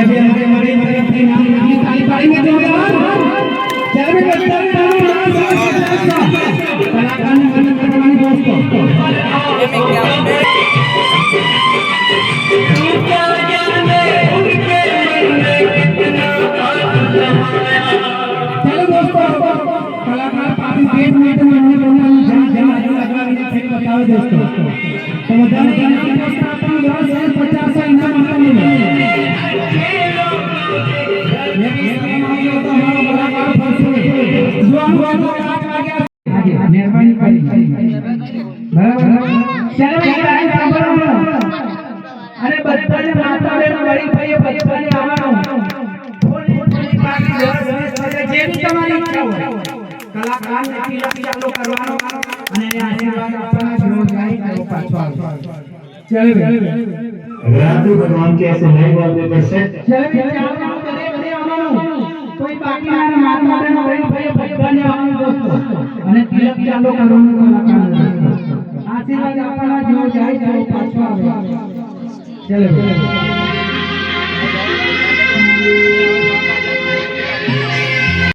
भी हमारे अपने नाम की ताली पाएंगे जोरदार चल भी बच्चा कलाकार मन करवानी दोस्तों ये मैं क्या चलो दोस्तों कलाकार पापी पेट में तो हमने बोलना जमा लगा फिर बताओ दोस्तों तो बताने का दोस्तों अपन 50 इनाम आपको मिले ये भी समाज होता हमारा कलाकार फंसे जो हम आगे मेहरबानी करी बराबर चलो अरे बच्चा ने माता बहन बड़ी भाई बच्चा ने आवानो જે બી તમારી ઈચ્છા હોય કલાકાર નક્કી ચાલુ કરવાનો અને એને આશીર્વાદ આપવાના વિરોધ નહીં કરો પાછો આવજો ચલે राधु भगवान के ऐसे नए वॉलपेपर सेट चले चार काम करे बने આવવાનું કોઈ બાકી મારા માતા બહેન બड़ी ભાઈ બધાને આવવાનું દોસ્તો અને તિલક ચાલુ કરવાનું કલાકાર આશીર્વાદ આપવાના જો જાય તો પાછો આવજો ચલે